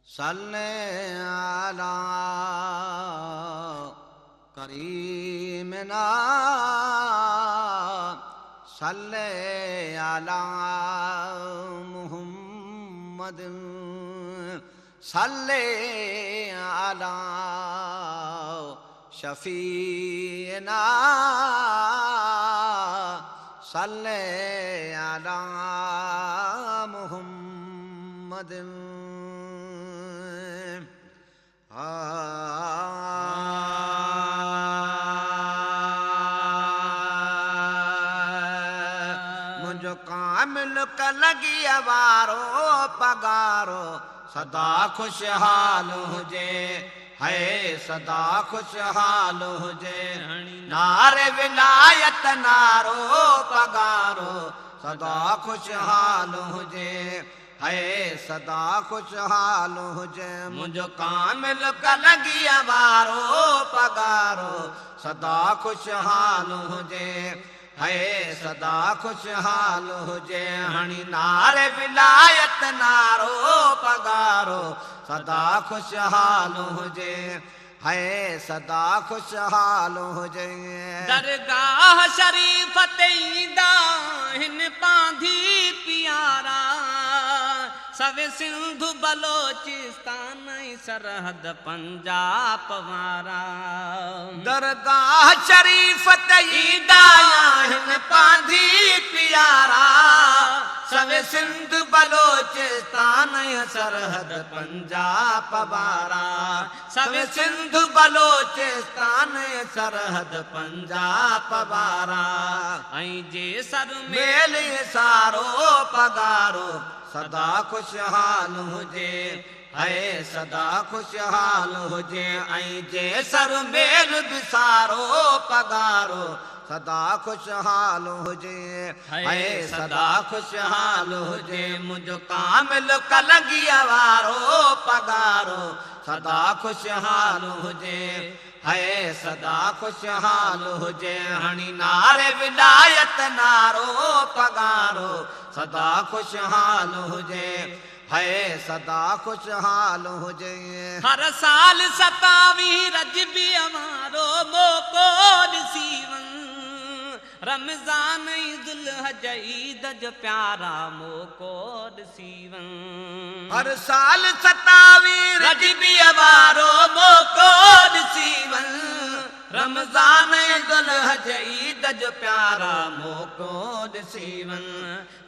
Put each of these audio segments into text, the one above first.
सल्ले अला करीमना सल्ले अला मुहम्मद सल्ले अला शफीना सल्ले अला मुहम्मद मुझो कामिल का लगी अवारो पगारो सदा खुशहाल हुजे है सदा खुशहाल हुजे नारे विलायत नारो पगारो सदा खुशहाल हुजे है सदा खुशहाल हुजे मुझो कामिल का लगी अवारो पगारो सदा खुशहाल हुजे है सदा खुशहाल हुजे हणी नारे विलायत नारो पगारो सदा खुशहाल हुजे है सदा खुशहाल हुजे दरगाह शरीफ ते ईंदा हिन पांधी प्यारा सवे सिंधु बलोचिस्तान सरहद पंजाब वारा दरगाह शरीफ ते ईंदा हिन पांधी प्यारा सवे सिंध बलोचिस्तान सरहद पंजाब वारा सवे सिंध बलोचिस्तान सरहद पंजाब वारा ऐं जे सर मेल सारो पगारो सदा खुशहाल हुजे है सदा खुशहाल हुजे ऐं जे सर मेल बिसारो पगारो सदा खुशहाल हुजे है सदा खुशहाल हुजे मुझो कामिल कलगी वारो पगारो सदा खुशहाल हुजे है सदा खुशहाल हुजे हणी नारे विलायत नारो पगारो सदा खुशहाल हुजे है सदा खुशहाल हुजे हर साल 27 रजबी हमारो मौको ॾिसी रमज़ान दुल्हज ईद जो प्यारा मौको ॾिसी हर साल 27 रजबी वारो मौको ॾिसी रमज़ान दुल्हज ईद जो प्यारा मौको ॾिसी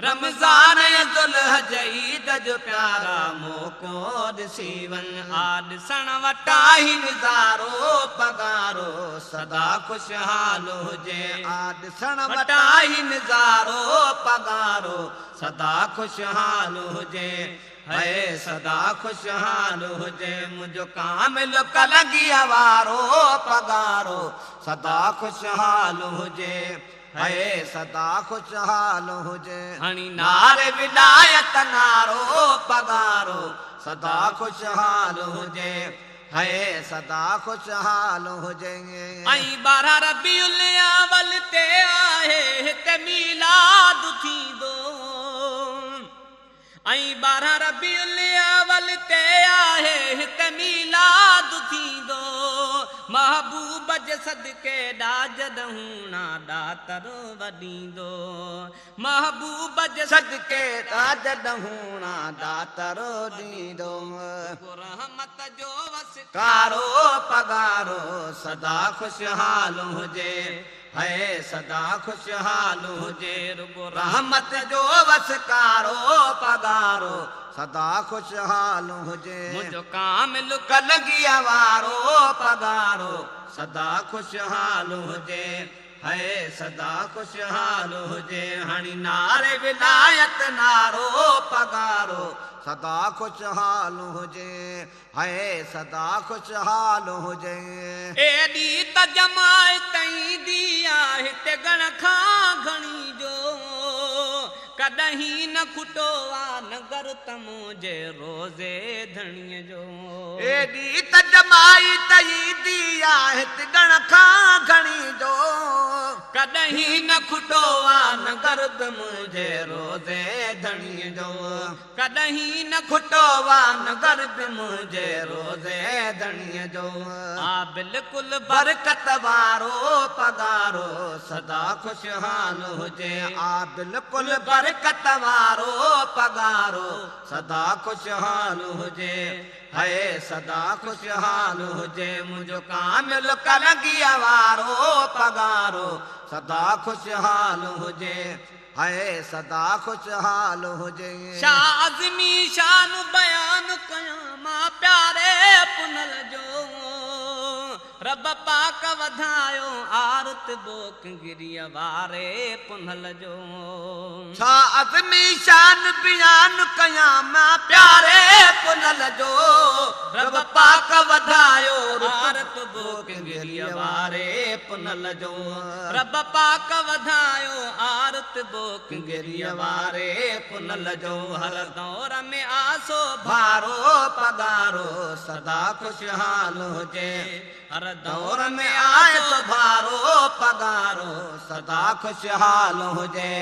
रमज़ान दुल्हज ईद जो प्यारा मौको ॾिसी आ ॾिसण वटा ही निज़ारो पगारो सदा खुशहाल हुजे आ ॾिसण वटा ही निज़ारो पगारो सदा खुशहाल हुजे है सदा खुशहाल हुजे मुझो कामिल कलगी वारो पगारो सदा खुशहाल हुजे है सदा खुशहाल हुजे हणी नारे विलायत नारो पगारो सदा खुशहाल हुजे है सदा खुशहाल हुजे ऐं 12 रबीउल अव्वल ते आहे हिते मीलाद थींदो ऐं 12 रबीउल अव्वल ते आहे हिते मीलाद थींदो महबूब जे सदके ॾाज ॾहूणा ॾातरो वॾींदो महबूब जे सदके ॾाज ॾहूणा ॾातरो ॾींदो रहमत जो कारो पगारो सदा खुशहाल हुजे है सदा खुशहाल हुजे रहमत जो वसकारो पगारो सदा खुशहाल हुजे मुझो कामिल कलगी वारो पगारो सदा खुशहाल हुजे है सदा खुशहाल हुजे हणी नारे विलायत नारो पगारो सदा खुशहाल हुजे है सदा खुशहाल हुजे एडी त जमायत ईंदी आहे हिते गण खां घणी जो कॾहिं न खुटो आ नगर तमो जे रोज़े धणीअ जो एडी त जमायत ईंदी आहे हिते गण खां घणी जो कॾहिं न खुटो आ न गर्द मुझे रोज़े धणी जो कॾहिं न खुटो न गर्द मुझे रोज़े धणी जो आ बिल्कुलु बरकत वारो पगारो सदा खुशहाल हुजे आ बिल्कुलु बरकत वारो पगारो सदा खुशहाल हुजे है सदा खुशहाल हुजे मुझो कामिल कलंगीअ वारो पगारो सदा खुशहाल हुजे है सदा खुशहाल हुजे शाह आज़मी शान बयान कयां मां प्यारे पुनल जो रब पाक वधायो आरत बोक गिरिय वारे पुनल जो छा अज़मी शान बयान कयां मां प्यारे पुनल जो रब पाक वधायो आरत बोक गिरिय वारे पुनल जो रब पाक वधायो आरत बोक गिरिय वारे पुनल जो हर दौर में आसो भारो पगारो सदा खुशहाल हुजे हर दौर में आए तो भारो पगारो सदा खुशहाल हुजे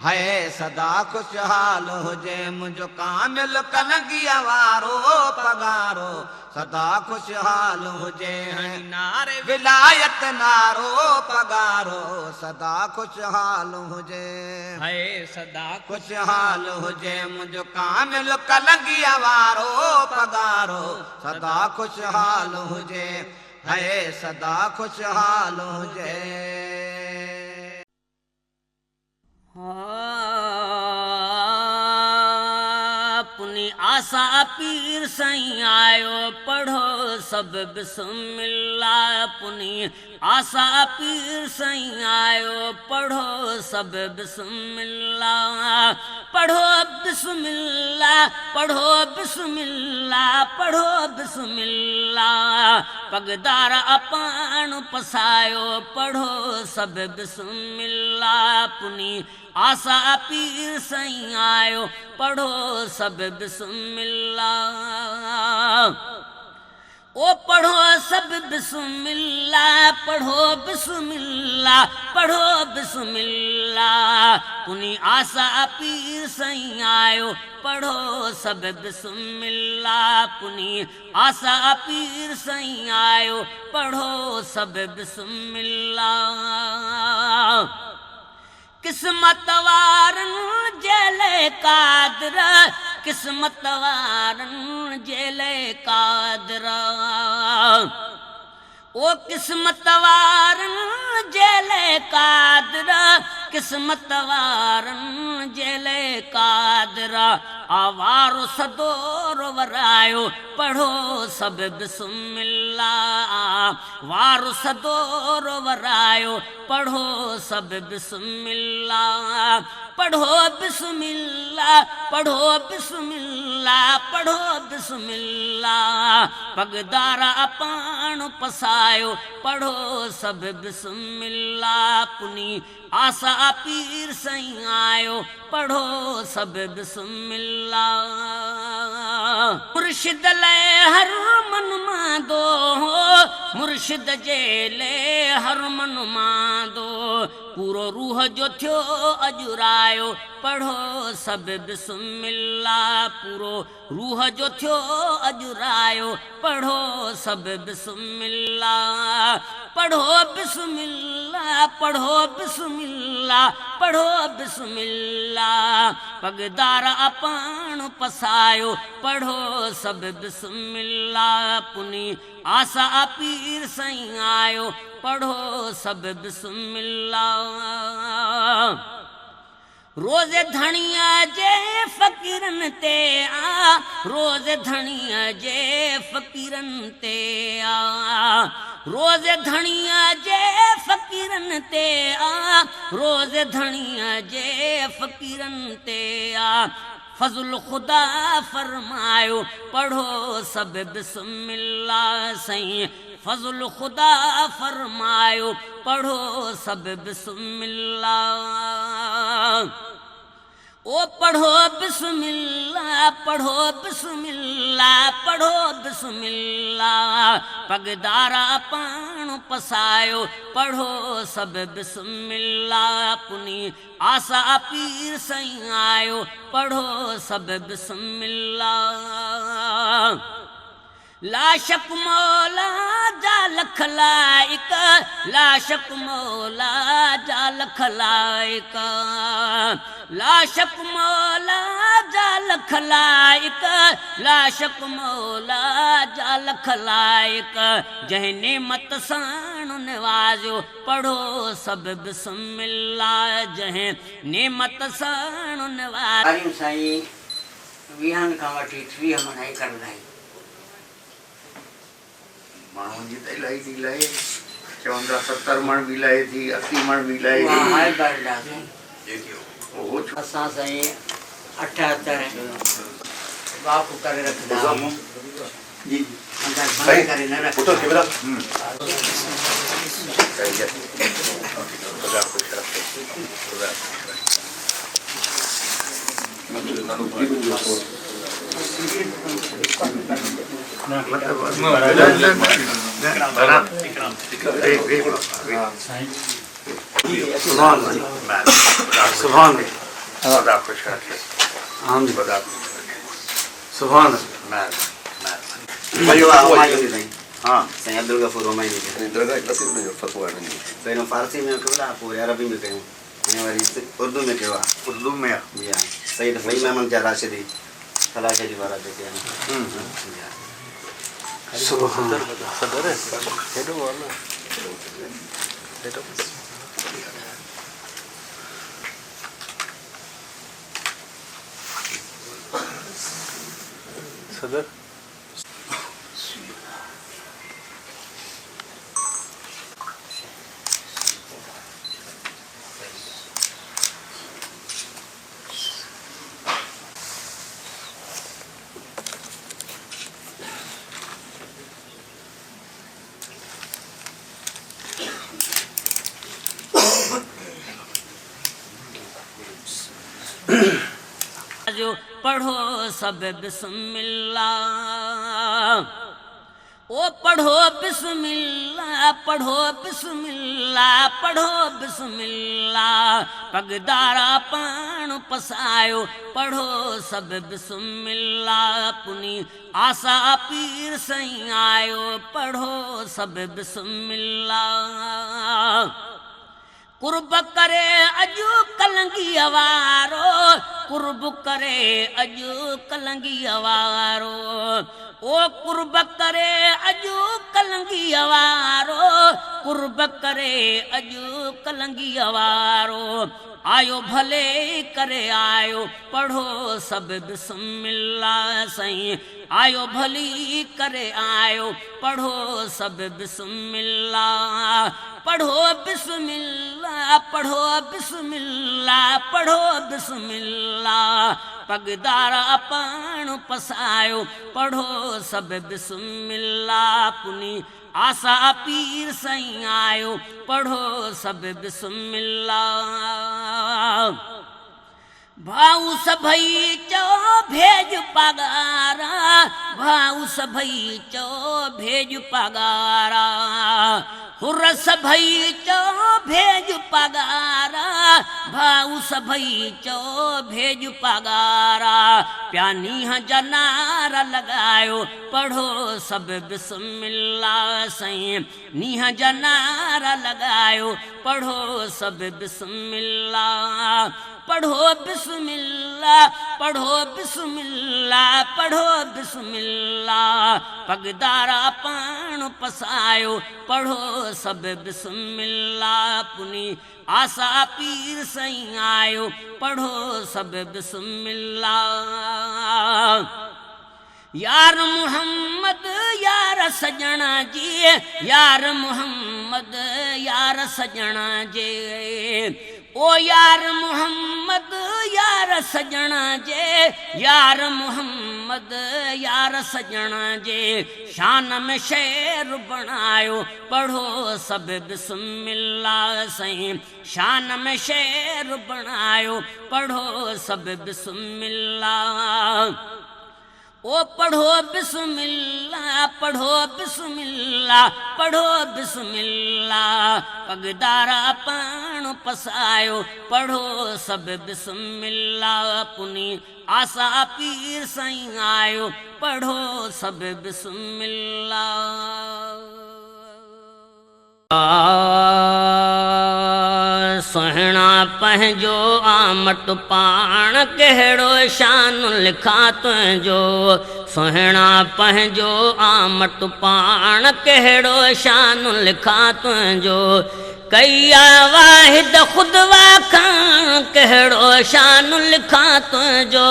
है सदा खुशहाल हुजे मुझो कामिल कलंगीअ वारो पगारो सदा खुशहाल हुजे नारे विलायत नारो पगारो सदा खुशहाल हुजे है सदा खुशहाल हुजे मुझो कामिल कलंगीअ वारो पगारो सदा खुशहाल हुजे है सदा खुशहाल हुजे अपनी आशा पीर सही आयो पढ़ो सब बिस्मिल्लाह अपनी आशा पीर सही आयो पढ़ो सब बिस्मिल्लाह पढ़ो बिस्मिल्लाह पढ़ो बिस्मिल्लाह पढ़ो बिस्मिल्लाह पगदार अपान पसायो पढ़ो सब बिस्मिल्लाह अपनी आशा पीर सही आयो पढ़ो सब बिस्मिल्लाह ओ पढ़ो सब बिस्मिल्लाह पढ़ो बिस्मिल्लाह पढ़ो बिस्मिल्लाह पुनी आशा पीर सही आयो पढ़ो सब बिस्मिल्लाह पुनी आशा पीर सही आयो पढ़ो सब बिस्मिल्लाह किस्मत वारन जेले कादर किस्मत वारन जेले कादर ओ किस्मत वारन जेले कादर किस्मत वारन जेले कादर आवारो सदोर वरायो पढ़ो सब बिस्मिल्लाह वारो सदोर वरायो पढ़ो सब बिस्मिल्लाह पढ़ो बिस्मिल्लाह पढ़ो बिस्मिल्लाह पढ़ो बिस्मिल्लाह पगदार अपान पसायो पढ़ो सब बिस्मिल्लाह पुनी आशा पीर सही आयो पढ़ो सब बिस्मिल्लाह मुर्शिद ले हर मन मांदो मुर्शिद जे ले हर मन मांदो पूरो रूह जो थियो अजुरायो पढ़ो सब बिस्मिल्लाह पूरो रूह जो थियो अजुरायो पढ़ो सब बिस्मिल्लाह पढ़ो बिस्मिल्लाह पढ़ो बिस्मिल्लाह पढ़ो बिस्मिल्लाह पगदार अपान पसायो पढ़ो सब बिस्मिल्लाह पुनी आशा पीर सही आयो पढ़ो सब बिस्मिल्लाह रोज़े धनिया जे फ़कीरन ते आ रोज़े धनिया जे फ़कीरन ते आ रोज़े धनिया जे फ़कीरन ते आ रोज़े धनिया जे फ़कीरन ते आ फज़ल खुदा फरमायो पढ़ो सब बिस्मिल्लाह सही फज़ल खुदा फरमायो पढ़ो सब बिस्मिल्लाह ओ पढ़ो बिस्मिल्लाह, पढ़ो बिस्मिल्लाह, पढ़ो बिस्मिल्लाह, पगदारा पाण पसायो, पढ़ो सब बिस्मिल्लाह, पुनी आसा पीर सही आयो, पढ़ो सब बिस्मिल्लाह। लाशक मौला जा लख लाइक, लाशक मौला जा लख लाइक, लाशक मौला जा लख लाइक, लाशक मौला जा लख लाइक, जंहिं नेमत साण नवाज़ियो, पढ़ो सब बिस्मिल्लाह, जंहिं नेमत साण नवाज़ियो। साईं 20 खां वठी 30 मनाई करंदा माण्हुनि जी त इलाही थी लाहे, चवंदा 70 मण बि लाहे थी, 80 मण बि लाहे थी। असां साईं 78 बाप करे रखंदा आहियूं जी, अंदर बंदि करे न रखंदा। फारसी में अरबी में कयूं, उर्दू में कयो आहे। उर्दू में सही सही महमद जा राशिदी फलाशरी वारा जेके आहिनि। सदर जो पढ़ो सब बिस्मिल्लाह, ओ पढ़ो बिस्मिल्लाह, पढ़ो बिस्मिल्लाह, पढ़ो बिस्मिल्लाह, पगदारा पाण पसायो, पढ़ो सब बिस्मिल्लाह, पुनी आसा पीर सही आयो, पढ़ो सब बिस्मिल्लाह। कुर्ब करे अजू कलंगी अवारो, कुर्ब करे अजू कलंगी अवारो, ओ कुर्ब करे अजू कलंगी अवारो, कुर्ब करे अजू कलंगी अवारो, आयो भले करे आयो, पढ़ो सब बिस्मिल्लाह सही, आयो भली करे आयो, पढ़ो सब बिस्मिल्लाह, पढ़ो बिस्मिल्लाह, पढ़ो बिस्मिल्लाह, पढ़ो बिस्मिल्लाह, पगदारा पाण पसायो, पढ़ो सब बिस्मिल्लाह, पुनी आसा पीर सही आयो, पढ़ो सब बिस्मिल्लाह। भाऊ सभई चो भेज पगारा, भाऊ सभई चो भेज पगारा, हुर सभई चो भेज पगारा, भाऊ सभई चो भेज पगारा, प्यानी जनारा लगायो, पढ़ो सब बिस्मिल्लाह सही, नीह जनारा लगायो, पढ़ो सब बिस्मिल्लाह, पढ़ो बिस्मिल्लाह, पढ़ो बिस्मिल्लाह, पढ़ो बिस्मिल्लाह, पगदारा पाण पसायो, पढ़ो सब बिस्मिल्लाह, पुनी आसा पीर सही आयो, पढ़ो सब बिस्मिल्लाह। यार मुहम्मद यार सजना जी, यार मुहम्मद यार सजना जी, ओ यार मुहम्मद मुहम्मद यार सजना जे, यार मुहम्मद यार सजना जे, शान में शेर बणायो पढ़ो सब बिस्मिल्लाह सही, शान में शेर बणायो पढ़ो सब बिस्मिल्लाह। ओ पढ़ो बिस्मिल्लाह, पढ़ो बिस्मिल्लाह, पढ़ो बिस्मिल्लाह, पगदारा पाण पसायो पढ़ो सब बिस्मिल्लाह। पुनी आसा पीर साईं आयो पढ़ो सब बिस्मिल्लाह। सुहिणा पंहिंजो आमट पाण कहिड़ो शान लिखा तुंहिंजो, सुहिणा पंहिंजो आमट पाण कहिड़ो शान लिखा तुंहिंजो, कया वाहिद खुदवा खान कहिड़ो शान लिखा तुंहिंजो,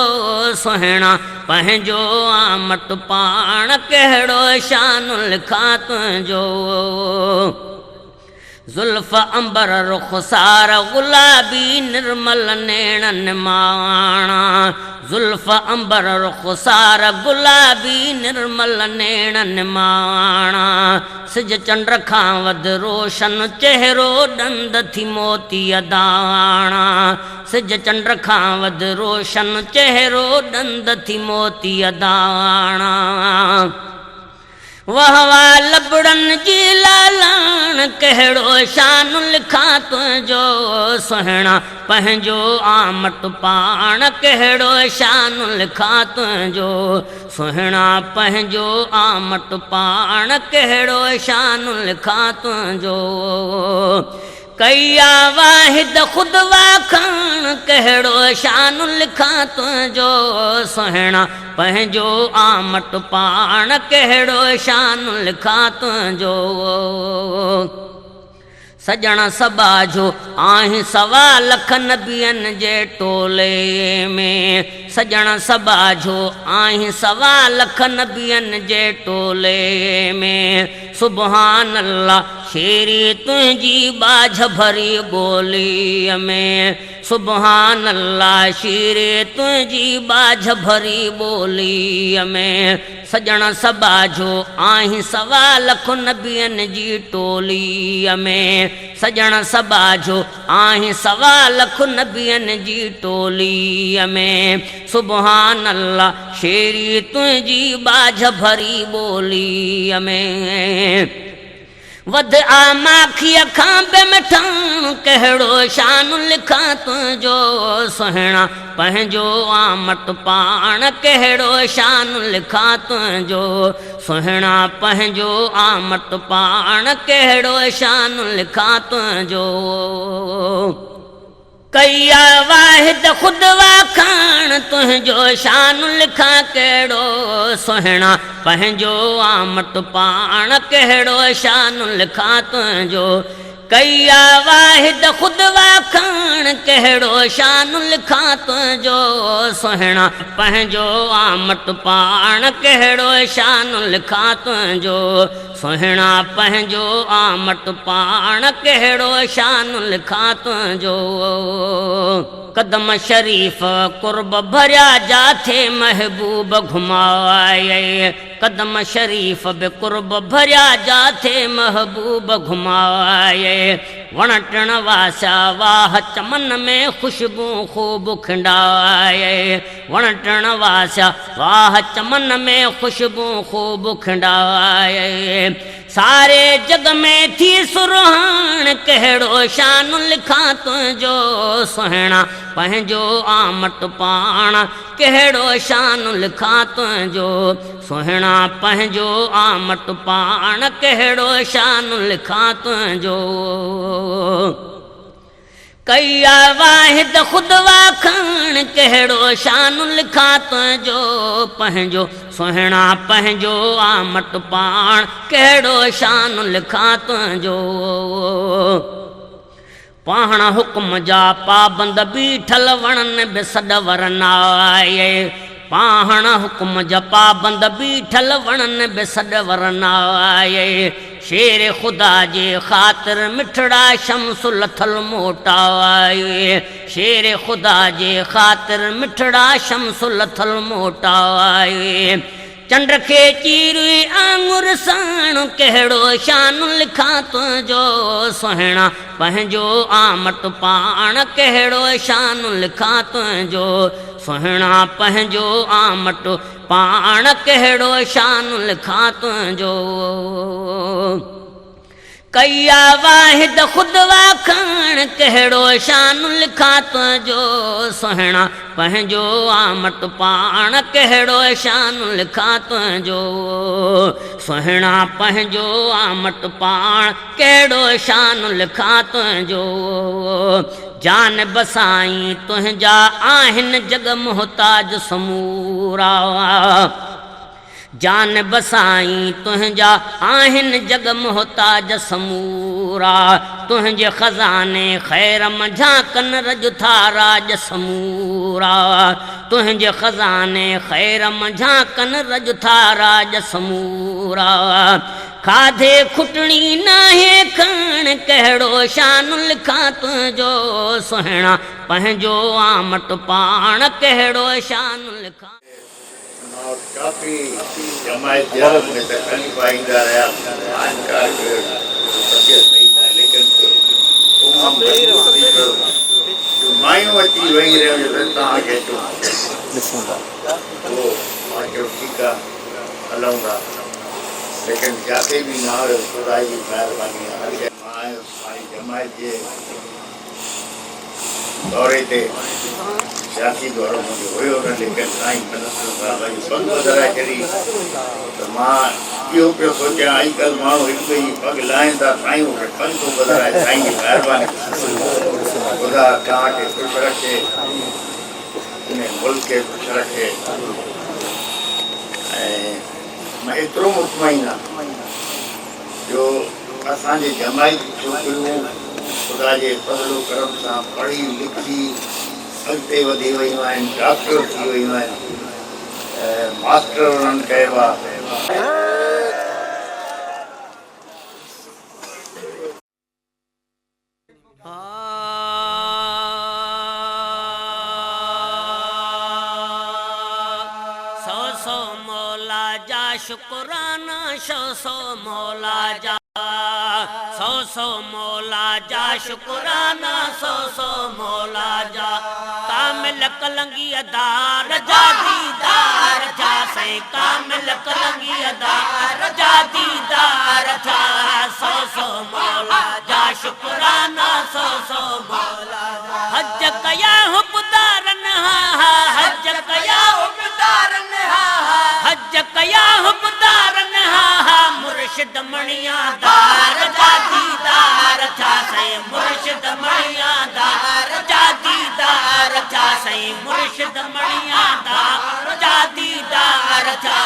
सुहिणा पंहिंजो आमट पाण कहिड़ो शान लिखा तुंहिंजो। जुल्फ अंबर रुखसार गुलाबी निर्मल नेणन माणा, जुल्फ अंबर रुखसार गुलाबी निर्मल नेणन माणा, सिज चंड खां वध रोशन चेहरो ॾंद थी मोती दाणा, सिज चंड खां वध रोशन चेहरो ॾंद थी मोती दाणा। वहवा लबड़न जी लालाण कहिड़ो शान लिखा तुंहिंजो, सुहिणा पंहिंजो आमट पाण कहिड़ो शान लिखा तुंहिंजो, सुहिणा पंहिंजो आमट पाण कहिड़ो शान लिखा तुंहिंजो। कया वाहिद खुदवा खान कहिड़ो शान लिखा तुंहिंजो, सुहिणा पंहिंजो आमट पाण कहिड़ो शान लिखा तुंहिंजो। सजण सबाझो आहीं सवा लख नबियन जे टोले में, सजण सबाझो आहीं सवा लख नबियन जे टोले में, सुबहान अल्लाह शेरी तुंहिंजी बाझ भरी ॿोलीअ में, सुबहान अल्लाह शेरी तुंहिंजी बाझ भरी ॿोलीअ में। सजण सबाझो आहीं सवा लख नबियन जी टोलीअ में, सजण सबाझो आहीं सवा लख नबियन जी टोलीअ में, सुबहान अल्लाह शेरी तुंहिंजी बाझ भरी ॿोलीअ में। वध आ माखीअ खां बि मिठाण कहिड़ो शान लिखा तुंहिंजो, सुहिणा पंहिंजो आमट पाण कहिड़ो शान लिखा तुंहिंजो, सुहिणा पंहिंजो आमट पाण कहिड़ो शान लिखा तुंहिंजो। कया वाहिद खुदवा खान तुंहिंजो शान लिखा कहिड़ो, सुहिणा पंहिंजो आमट पाण कहिड़ो शान लिखा तुंहिंजो। कया वाहिद खुदवा खान कहिड़ो शान लिखा तुंहिंजो, सुहिणा पंहिंजो आमट पाण कहिड़ो शान लिखा तुंहिंजो, सुहिणा पंहिंजो आमट पाण कहिड़ो शान लिखा तुंहिंजो। कदम शरीफ कुर्ब भरिया जाथे महबूब घुमाए, कदम शरीफ बि कुर्ब भरिया जाथे महबूब घुमाए, वण टिण वासिया वाह चमन में खुशबू खूब खिंडाए, वण टिण वासिया वाह चमन में खुशबू खूब खिंडाए। सारे जग में थी सुरहान कहिड़ो शान लिखा तुंहिंजो, सुहिणा पंहिंजो आमट पाण कहिड़ो शान लिखा तुंहिंजो, सुहिणा पंहिंजो आमट पाण कहिड़ो शान लिखा तुंहिंजो। कया वाहिद खुदवा खान कहिड़ो शान लिखा तुंहिंजो, पंहिंजो सुहिणा पंहिंजो आमट पाण कहिड़ो शान लिखा तुंहिंजो। पाण हुक्म जा पाबंद बीठल वणन बि सॾ वरनाए, पाण हुक्म जा पाबंद बीठल वणन बि सॾ वरनाए। शेर खुदा जे ख़ातिर मिठड़ा शम्स लथल मोटा आए, शेर खुदा जे ख़ातिर मिठड़ा शम्स लथल मोटा आए। चंड खे चीरी आंगुर साण कहिड़ो शान लिखा तुंहिंजो सुहिणा पंहिंजो आमट पाण कहिड़ो शान लिखा तुंहिंजो सुहिणा पंहिंजो आमट पाण कहिड़ो शान लिखा तुंहिंजो। कया वाहिद खुद वाखाण कहिड़ो शान लिखा तुंहिंजो सुहिणा पंहिंजो आमट पाण कहिड़ो शान लिखा तुंहिंजो सुहिणा पंहिंजो आमट पाण कहिड़ो शान लिखा तुंहिंजो। जान बसाई तुंहिंजा आहिनि जग मोहताज समूरा, जान बसाई तुंहिंजा आहिनि जग मोहताज समूरा, तुंहिंजे ख़ज़ाने ख़ैर झांकन रज था राज समूरा, तुंहिंजे ख़ज़ाने ख़ैर झांकन रज था राज समूरा। खाधे खुटणी नाहे खाण कहिड़ो शान लिखा तुंहिंजो सुहिणा पंहिंजो आमट पाण कहिड़ो शान लिखा। और काफी जमायत जरूरत में तकलीफ आईंदा रहा अहंकार के सत्य सही था, लेकिन जो मायूं अची वही रहियो जो तव्हां खे वो मां ठीक आहे हलूं था, लेकिन जाते भी ना हो खुदा जी महिरबानी आहे। मां जमायत जे दौरे ते सियासी दौरो मुझे हुयो न, लेकिन साईं बंद ॿुधाए छॾी त मां इहो पियो सोचियां अॼुकल्ह माण्हू हिकु ई पग लाहिनि था साईं खे पंध थो ॿुधाए। साईं जी महिरबानी ख़ुदा तव्हांखे ख़ुशि रखे, इन मुल्क खे ख़ुशि रखे। ऐं मां एतिरो मुतमइन आहियां जो असांजे जमायत छोकिरियूं ख़ुदा जे फज़लो करम सां पढ़ी लिखी अॻिते वधी वियूं आहिनि, डॉक्टर थी वियूं आहिनि, मास्टर उन्हनि कयो आहे। सौ मौला जा शुक्राना सौ मौला जा, सौ मौला जा शुक्राना सौ मौला जा। कामिल कलंगी अदार जा दीदार जा से कामिल कलंगी अदार जा दीदार जा। सौ मौला जा शुक्राना सौ मौला जा। हज कया हुबदारन हा हज कया हुबदारन हा हज कया हुबदारन हा मुर्शिद मणिया दार जा दीदार जा से मुर्शिद मणिया दार जा दीदार जा से मुर्शिद मणिया दार जा दीदार जा।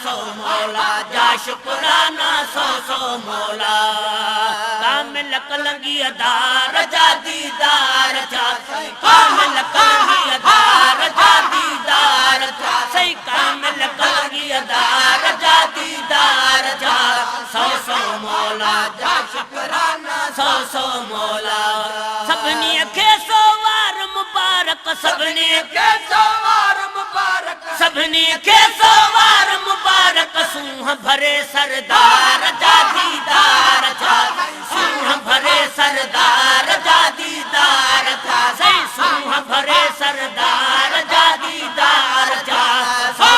सौ मौला जा शुक्राना सौ मौला। कामिल कलंगी अदार जा दीदार जा कामिल कलंगी अदार जा दीदार जा सही कामिल कलंगी अदार जा दीदार जा। सौ मौला जा शुक्राना सौ मौला। सभिनी खे सोवार मुबारक सभिनी खे सोवार मुबारक सभिनी खे सोवार मुबारक। सूंह भरे सरदार जा दीदार जा सूंह भरे सरदार जा दीदार जा सही सूंह भरे सरदार जा दीदार जा। सौ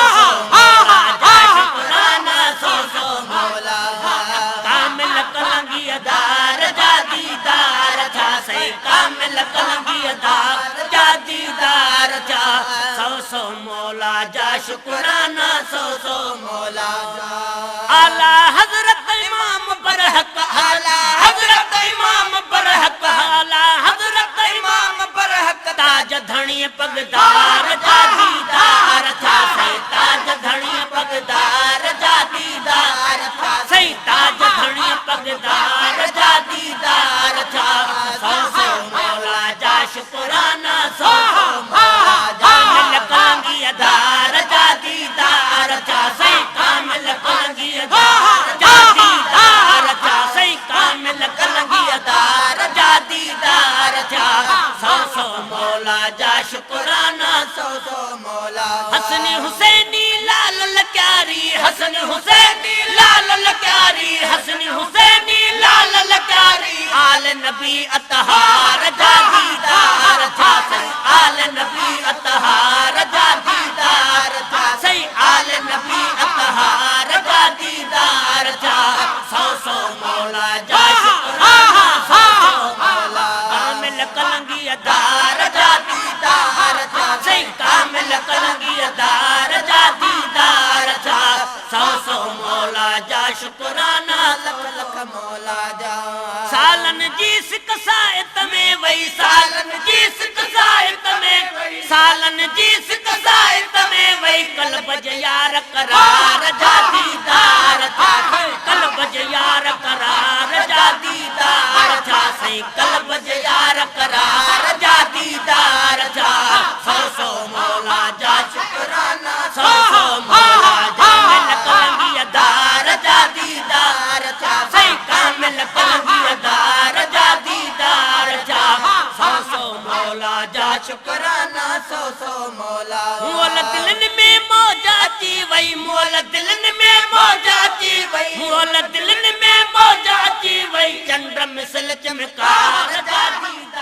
मौला जा शुक्राना सौ मौला। कामिल कलंगी अदार जा दीदार जा सही कामिल कलंगी अदार जा दीदार जा। सौ मौला जा शुक्राना सौ मौला। आला हजरत इमाम बरहक आला हजरत इमाम बरहक आला हजरत इमाम बरहक। ताज धणी पगदार जा दीदार जा सही ताज धणी पगदार जा दीदार जा सही ताज धणी पगदार जा दीदार जा। सौ मौला जा शुक्राना सौ मौला जा। कामिल कलंगी अदार जा दीदार जा सही कामिल कलंगी अदार जा दीदार मौला जा शुक्राना सौ सौ मौला हसन हुसैनी लाल लक्यारी हसन हुसैनी लाल लक्यारी हसन हुसैनी लाल लक्यारी आल नबी अतहार जा दीदार था सही आल नबी अतहार जा दीदार था सही आल नबी अतहार जा दीदार था सौ सौ मौला जा शुक्राना सौ सौ मौला कामिल कलंगी अदार जा दीदार था सही कामिल कलंगी अदार जा दीदार था सौ सौ मौला जा शुक्राना लख लख मौला जा सालन जी सिकसायत में वही सालन जी सिकसायत में सालन जी सिकसायत में वही कल्ब यार करार जा दीदार था कल्ब यार करार जा दीदार था सही कल्ब यार करार जा दीदार था सौ सौ मौला जा शुक्राना सौ सौ मौला जा मिल कलंगी अदार जा दीदार था सही कामिल कलंगी अदार जा दीदार था सौ सौ मौला जा शुक्राना सौ सौ मौला मोल दिलन में मौजाती वही मोल दिलन में मौजाती वही मोल दिलन में मौजाती वही चंद्र मिसल चमकार जा दीदार